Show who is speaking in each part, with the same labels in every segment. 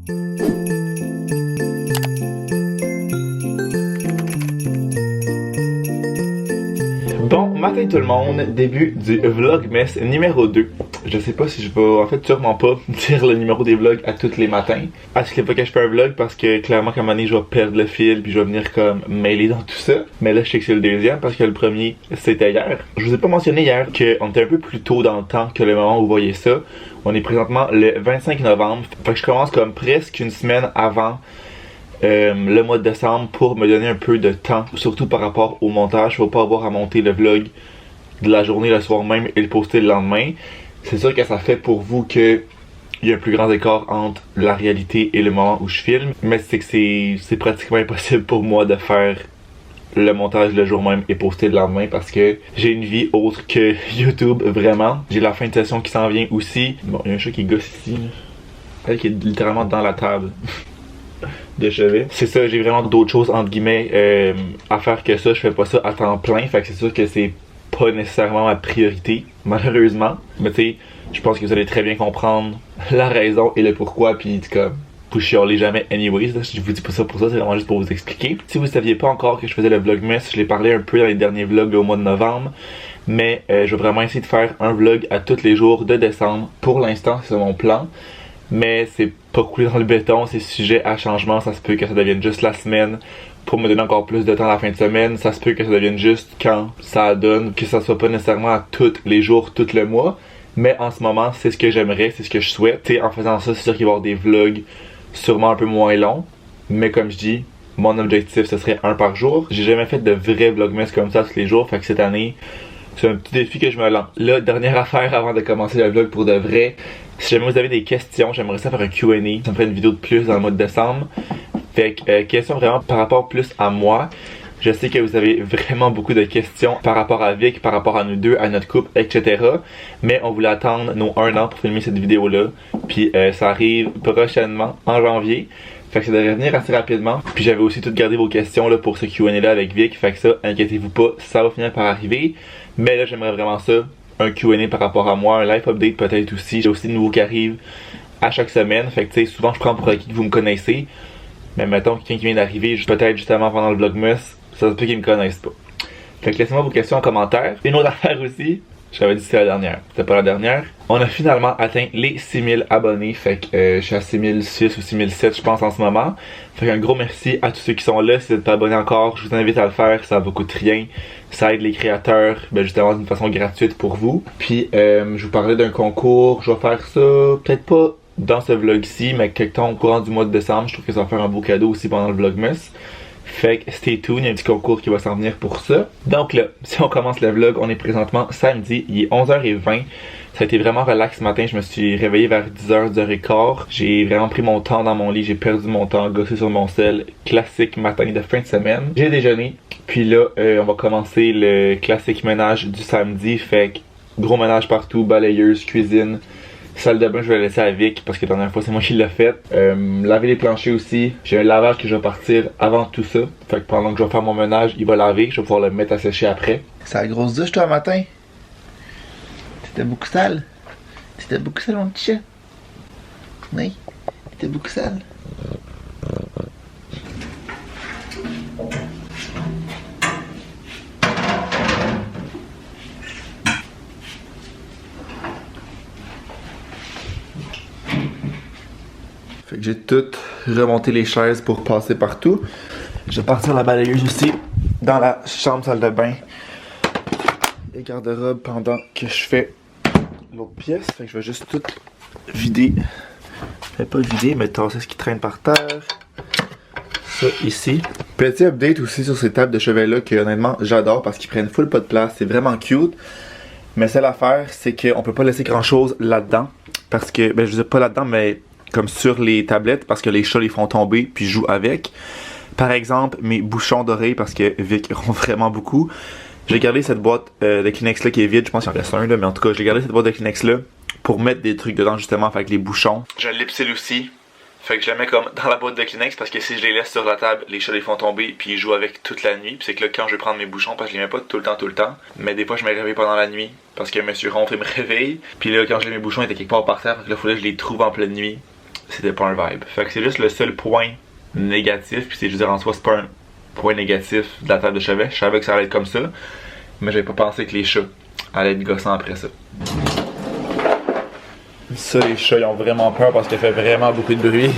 Speaker 1: Bon matin tout le monde, début du Vlogmas numéro 2. Je sais pas si je vais, en fait sûrement pas dire le numéro des vlogs à tous les matins. À chaque fois que je fais un vlog parce que clairement qu'à un moment donné je vais perdre le fil puis je vais venir comme mêler dans tout ça. Mais là je sais que c'est le deuxième parce que le premier c'était hier. Je vous ai pas mentionné hier qu'on était un peu plus tôt dans le temps que le moment où vous voyez ça. On est présentement le 25 novembre, fait que je commence comme presque une semaine avant le mois de décembre pour me donner un peu de temps, surtout par rapport au montage. Je vais pas avoir à monter le vlog de la journée le soir même et le poster le lendemain. C'est sûr que ça fait pour vous que il y a un plus grand écart entre la réalité et le moment où je filme, mais c'est que c'est pratiquement impossible pour moi de faire le montage le jour même et poster le lendemain parce que j'ai une vie autre que YouTube, vraiment. J'ai la fin de session qui s'en vient aussi. Bon, il y a un chat qui gosse ici, là. Elle qui est littéralement dans la table de chevet. C'est ça, j'ai vraiment d'autres choses entre guillemets à faire que ça. Je fais pas ça à temps plein, fait que c'est sûr que c'est pas nécessairement ma priorité, malheureusement. Mais tu sais, je pense que vous allez très bien comprendre la raison et le pourquoi, puis comme vous chialez jamais anyways, là. Je vous dis pas ça pour ça, c'est vraiment juste pour vous expliquer. Si vous saviez pas encore que je faisais le Vlogmas, je l'ai parlé un peu dans les derniers vlogs là, au mois de novembre. Mais je vais vraiment essayer de faire un vlog à tous les jours de décembre. Pour l'instant, c'est mon plan. Mais c'est pas coulé dans le béton, c'est sujet à changement. Ça se peut que ça devienne juste la semaine pour me donner encore plus de temps à la fin de semaine. Ça se peut que ça devienne juste quand ça donne, que ça soit pas nécessairement à tous les jours, tout le mois. Mais en ce moment, c'est ce que j'aimerais, c'est ce que je souhaite. T'sais, en faisant ça, c'est sûr qu'il va y avoir des vlogs sûrement un peu moins longs. Mais comme je dis, mon objectif ce serait un par jour. J'ai jamais fait de vrais vlogmas comme ça tous les jours, fait que cette année, c'est un petit défi que je me lance. Là, dernière affaire avant de commencer le vlog pour de vrai. Si jamais vous avez des questions, j'aimerais ça faire un Q&A. Ça me ferait une vidéo de plus dans le mois de décembre. Fait que, question vraiment par rapport plus à moi. Je sais que vous avez vraiment beaucoup de questions par rapport à Vic, par rapport à nous deux, à notre couple, etc. Mais on voulait attendre nos 1 an pour filmer cette vidéo-là. Puis ça arrive prochainement, en janvier. Fait que ça devrait venir assez rapidement. Puis j'avais aussi tout gardé vos questions là, pour ce Q&A là avec Vic. Fait que ça, inquiétez-vous pas, ça va finir par arriver. Mais là, j'aimerais vraiment ça. Un Q&A par rapport à moi, un live update peut-être aussi. J'ai aussi de nouveaux qui arrivent à chaque semaine. Fait que tu sais, souvent je prends pour acquis que vous me connaissez. Mais mettons quelqu'un qui vient d'arriver, peut-être justement pendant le Vlogmas, ça se peut qu'ils me connaissent pas. Fait que laissez-moi vos questions en commentaire. Une autre affaire aussi, j'avais dit que c'était la dernière. C'était pas la dernière. On a finalement atteint les 6000 abonnés. Fait que je suis à 6006 ou 6007 je pense en ce moment. Fait qu'un gros merci à tous ceux qui sont là. Si vous n'êtes pas abonnés encore, je vous invite à le faire. Ça vous coûte rien. Ça aide les créateurs, justement d'une façon gratuite pour vous. Puis je vous parlais d'un concours. Je vais faire ça peut-être pas dans ce vlog-ci, mais quelque temps au courant du mois de décembre. Je trouve que ça va faire un beau cadeau aussi pendant le Vlogmas. Fait que stay tuned, il y a un petit concours qui va s'en venir pour ça. Donc là, si on commence le vlog, on est présentement samedi, il est 11h20. Ça a été vraiment relax ce matin, je me suis réveillé vers 10h, 10h15. J'ai vraiment pris mon temps dans mon lit, j'ai perdu mon temps, gossé sur mon sel. Classique matin de fin de semaine. J'ai déjeuné, puis là, on va commencer le classique ménage du samedi. Fait que gros ménage partout, balayeuse, cuisine. Salle de bain, je vais laisser à Vic parce que la dernière fois c'est moi qui l'ai fait. Laver les planchers aussi. J'ai un lavage que je vais partir avant tout ça. Fait que pendant que je vais faire mon ménage, il va laver. Je vais pouvoir le mettre à sécher après. C'est la grosse douche toi matin? C'était beaucoup sale? C'était beaucoup sale mon petit chat? Oui? C'était beaucoup sale? Fait que j'ai tout remonté les chaises pour passer partout. Je vais partir la balayeuse aussi dans la chambre salle de bain et garde-robe pendant que je fais l'autre pièce. Fait que je vais juste tout vider. Pas vider, mais tasser ce qui traîne par terre. Ça ici. Petit update aussi sur ces tables de chevet là que honnêtement j'adore parce qu'ils prennent full pas de place. C'est vraiment cute. Mais celle l'affaire, c'est qu'on peut pas laisser grand chose là-dedans. Parce que, je veux dire pas là-dedans, mais comme sur les tablettes parce que les chats les font tomber puis jouent avec. Par exemple, mes bouchons d'oreilles parce que Vic ronfle vraiment beaucoup. J'ai gardé cette boîte de Kleenex là qui est vide, je pense qu'il en reste un là, mais en tout cas j'ai gardé cette boîte de Kleenex là pour mettre des trucs dedans justement avec les bouchons. J'ai un lip seal aussi, fait que je la mets comme dans la boîte de Kleenex parce que si je les laisse sur la table, les chats les font tomber puis ils jouent avec toute la nuit. Puis c'est que là quand je vais prendre mes bouchons, parce que je les mets pas tout le temps, mais des fois je me réveille pendant la nuit parce que monsieur ronfle et me réveille. Puis là quand j'ai mes bouchons ils étaient quelque part par terre, parce que là il faut que je les trouve en pleine nuit. c'était pas un vibe. Fait que c'est juste le seul point négatif, puis c'est, je veux dire, en soi, c'est pas un point négatif de la table de chevet. Je savais que ça allait être comme ça, mais j'avais pas pensé que les chats allaient être gossants après ça. Ça, les chats, ils ont vraiment peur parce qu'elle fait vraiment beaucoup de bruit.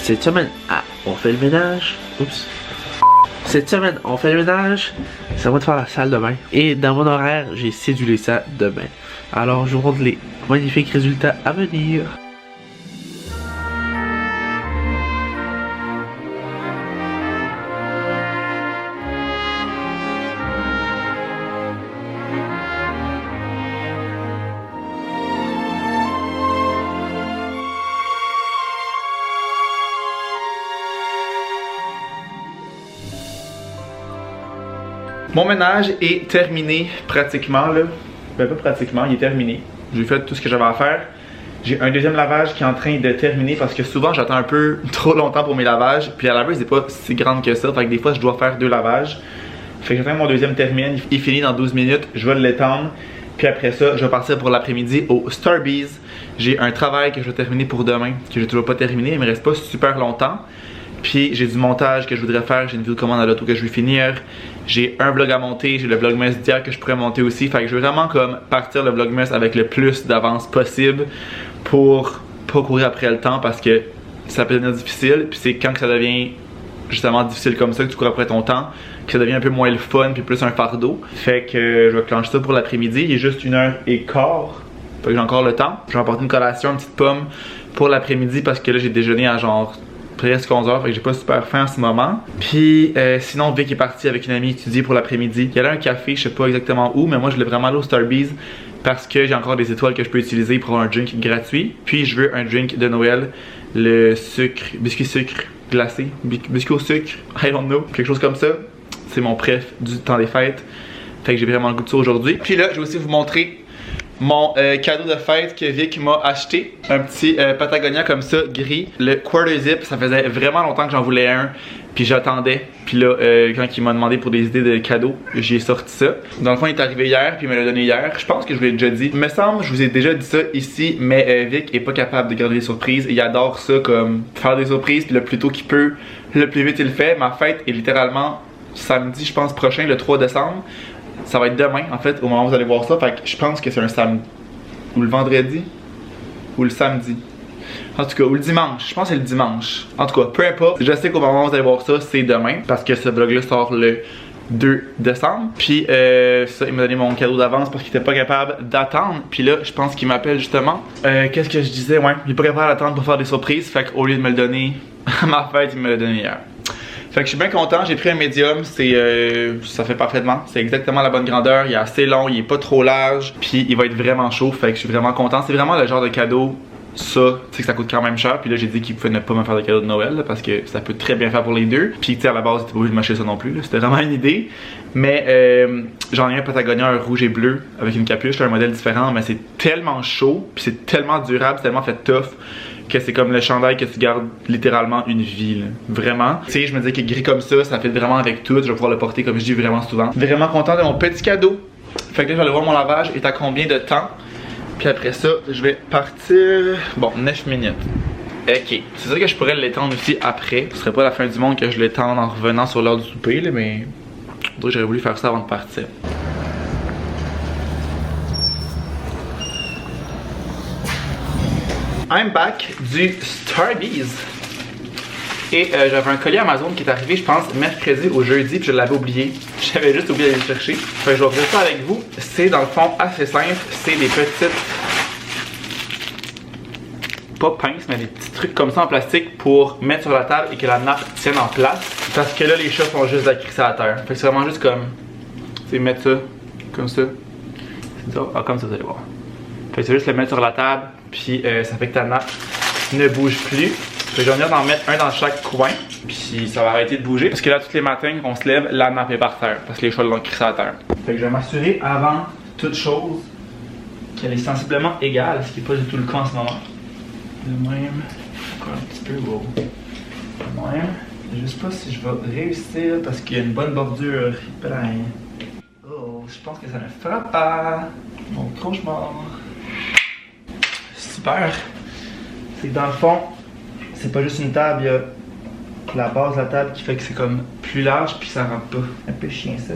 Speaker 2: Cette semaine, on fait le ménage. Oups. Cette semaine, on fait le ménage. C'est à moi de faire la salle demain. Et dans mon horaire, j'ai cédulé ça demain. Alors, je vous montre les magnifiques résultats à venir.
Speaker 1: Mon ménage est terminé pratiquement là. Ben pas pratiquement, il est terminé. J'ai fait tout ce que j'avais à faire. J'ai un deuxième lavage qui est en train de terminer parce que souvent j'attends un peu trop longtemps pour mes lavages. Puis la laveuse n'est pas si grande que ça. Fait que des fois je dois faire 2 lavages. Fait que j'attends que mon deuxième termine. Il finit dans 12 minutes. Je vais l'étendre. Puis après ça, je vais partir pour l'après-midi au Starbucks. J'ai un travail que je vais terminer pour demain, que j'ai toujours pas terminé. Il me reste pas super longtemps. Puis j'ai du montage que je voudrais faire, j'ai une vidéo de commande à l'auto que je vais finir. J'ai un vlog à monter, j'ai le vlogmas d'hier que je pourrais monter aussi. Fait que je veux vraiment comme partir le vlogmas avec le plus d'avance possible pour pas courir après le temps parce que ça peut devenir difficile. Puis c'est quand que ça devient justement difficile comme ça que tu cours après ton temps que ça devient un peu moins le fun puis plus un fardeau. Fait que je vais clencher ça pour l'après-midi. Il est juste 1h15. Fait que j'ai encore le temps. Je vais apporter une collation, une petite pomme pour l'après-midi parce que là j'ai déjeuné à genre presque 11h, fait que j'ai pas super faim en ce moment. Puis sinon Vic est parti avec une amie étudier pour l'après-midi. Il y a un café, je sais pas exactement où, mais moi je voulais vraiment aller au Starbucks parce que j'ai encore des étoiles que je peux utiliser pour avoir un drink gratuit. Puis je veux un drink de Noël, le sucre, biscuit sucre glacé, biscuit au sucre, I don't know, quelque chose comme ça. C'est mon préf du temps des fêtes. Fait que j'ai vraiment le goût de ça aujourd'hui. Puis là, je vais aussi vous montrer mon cadeau de fête que Vic m'a acheté. Un petit Patagonia comme ça, gris. Le quarter zip, ça faisait vraiment longtemps que j'en voulais un. Puis j'attendais. Puis là, quand il m'a demandé pour des idées de cadeaux, j'ai sorti ça. Dans le fond, il est arrivé hier, puis il me l'a donné hier. Je pense que je vous l'ai déjà dit. Il me semble, je vous ai déjà dit ça ici, mais Vic est pas capable de garder des surprises. Il adore ça, comme faire des surprises. Puis le plus tôt qu'il peut, le plus vite il le fait. Ma fête est littéralement samedi, je pense, prochain, le 3 décembre. Ça va être demain, en fait, au moment où vous allez voir ça. Fait que je pense que c'est un samedi. Ou le vendredi. Ou le samedi. En tout cas, ou le dimanche. Je pense que c'est le dimanche. En tout cas, peu importe. Je sais qu'au moment où vous allez voir ça, c'est demain. Parce que ce vlog-là sort le 2 décembre. Puis ça, il m'a donné mon cadeau d'avance parce qu'il était pas capable d'attendre. Puis là, je pense qu'il m'appelle justement. Qu'est-ce que je disais? Ouais, il est pas capable d'attendre pour faire des surprises. Fait qu'au lieu de me le donner à ma fête, il me l'a donné hier. Fait que je suis bien content, j'ai pris un médium, ça fait parfaitement, c'est exactement la bonne grandeur, il est assez long, il est pas trop large, puis il va être vraiment chaud, fait que je suis vraiment content. C'est vraiment le genre de cadeau, ça, tu sais que ça coûte quand même cher, puis là j'ai dit qu'il pouvait ne pas me faire de cadeau de Noël, là, parce que ça peut très bien faire pour les deux. Puis tu sais, à la base, il était pas obligé de m'acheter ça non plus, c'était vraiment une idée. Mais j'en ai un Patagonia, un rouge et bleu, avec une capuche, là, un modèle différent, mais c'est tellement chaud, puis c'est tellement durable, c'est tellement fait tough, que c'est comme le chandail que tu gardes littéralement une vie, là. Vraiment. Tu sais, je me disais que gris comme ça, ça fait vraiment avec tout. Je vais pouvoir le porter comme je dis vraiment souvent. Vraiment content de mon petit cadeau. Fait que là, je vais aller voir mon lavage est à combien de temps. Puis après ça, je vais partir. Bon, 9 minutes. Ok. C'est sûr que je pourrais l'étendre aussi après. Ce serait pas la fin du monde que je l'étende en revenant sur l'heure du souper, là, mais j'aurais voulu faire ça avant de partir. I'm back du Starbucks. Et j'avais un colis Amazon qui est arrivé, je pense, mercredi ou jeudi, puis je l'avais oublié. J'avais juste oublié d'aller le chercher. Fait que je vais ouvrir ça avec vous. C'est dans le fond assez simple. C'est des petites pas pinces, mais des petits trucs comme ça en plastique pour mettre sur la table et que la nappe tienne en place. Parce que là, les chats font juste d'acrisser à terre. Fait que c'est vraiment juste comme, tu sais, mettre ça, comme ça. C'est ça, ah, comme ça, vous allez voir. Fait que c'est juste le mettre sur la table, puis ça fait que ta nappe ne bouge plus. Fait que je vais venir d'en mettre un dans chaque coin, puis ça va arrêter de bouger. Parce que là, tous les matins, quand on se lève, la nappe est par terre, parce que les chats l'ont crissé à terre. Fait que je vais m'assurer avant toute chose qu'elle est sensiblement égale, ce qui n'est pas du tout le cas en ce moment. De même, encore un petit peu, wow. De même, je sais pas si je vais réussir parce qu'il y a une bonne bordure. Oh, je pense que ça me frappe pas. Mon cauchemar. Super. C'est que dans le fond, c'est pas juste une table, il y a la base de la table qui fait que c'est comme plus large puis ça rentre pas. Un peu chien ça.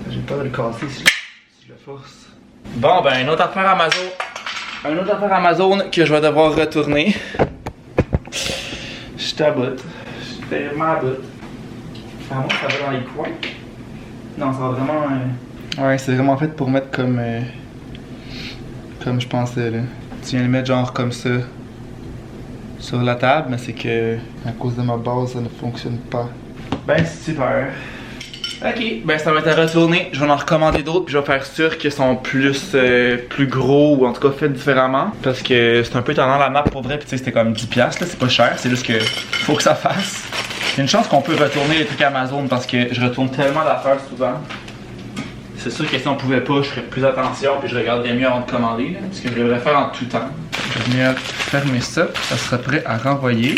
Speaker 1: J'ai peur de le casser si je le force. Bon ben une autre affaire Amazon. Une autre affaire Amazon que je vais devoir retourner. Je t'aboute. Je suis tellement à bout. À moins que ça va dans les coins. Non, ça va vraiment. Ouais, c'est vraiment fait pour mettre comme je pensais là. Tu viens le mettre genre comme ça sur la table, mais c'est que à cause de ma base ça ne fonctionne pas. Ben super. Ok, ben ça va être à retourner. Je vais en recommander d'autres, puis je vais faire sûr qu'ils sont plus gros ou en tout cas faits différemment. Parce que c'est un peu tendant la nappe pour vrai, puis tu sais, c'était comme 10$, là, c'est pas cher, c'est juste que faut que ça fasse. Il y a une chance qu'on peut retourner les trucs Amazon parce que je retourne tellement d'affaires souvent. C'est sûr que si on pouvait pas, je ferais plus attention, puis je regarderais mieux avant de commander, là, parce que je devrais faire en tout temps. Je vais venir fermer ça, ça sera prêt à renvoyer.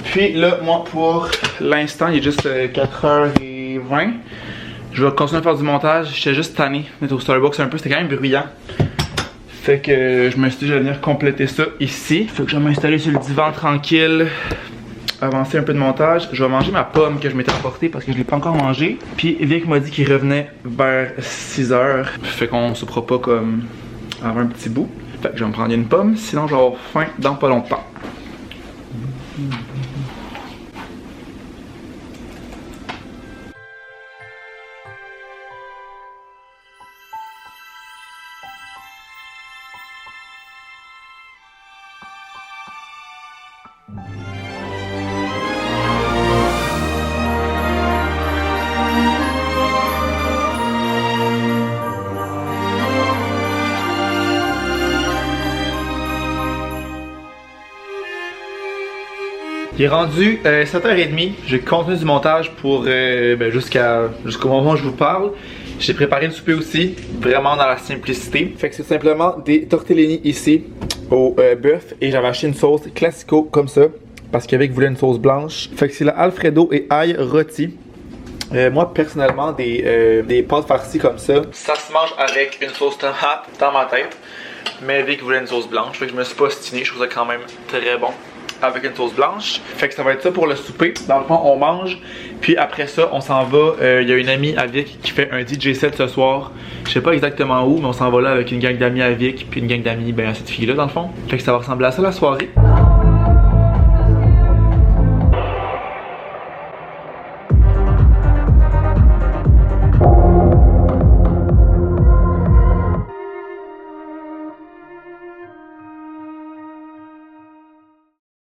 Speaker 1: Puis là, moi pour l'instant, il est juste 4h20. Je vais continuer à faire du montage. J'étais juste tanné d'être au Starbucks un peu, c'était quand même bruyant. Fait que je me suis dit je vais venir compléter ça ici. Fait que je vais m'installer sur le divan tranquille, avancer un peu de montage. Je vais manger ma pomme que je m'étais apportée parce que je l'ai pas encore mangée. Puis Vic m'a dit qu'il revenait vers 6h. Fait qu'on se fera pas comme avoir un petit bout. Fait que je vais me prendre une pomme, sinon je vais avoir faim dans pas longtemps. Il est rendu 7h30, j'ai continué du montage pour jusqu'au moment où je vous parle. J'ai préparé le souper aussi, vraiment dans la simplicité. Fait que c'est simplement des tortellini ici au bœuf et j'avais acheté une sauce classico comme ça parce qu'Avec voulait une sauce blanche. Fait que c'est la Alfredo et ail rôti. Moi personnellement des pâtes farcies comme ça se mange avec une sauce tomate dans ma tête. Mais Vic voulait une sauce blanche, fait que je me suis pas ostiné, je trouve ça quand même très bon avec une sauce blanche. Fait que ça va être ça pour le souper. Dans le fond, on mange, puis après ça, on s'en va. Il y a une amie à Vic qui fait un DJ set ce soir. Je sais pas exactement où, mais on s'en va là avec une gang d'amis à Vic, puis une gang d'amis à cette fille-là, dans le fond. Fait que ça va ressembler à ça la soirée.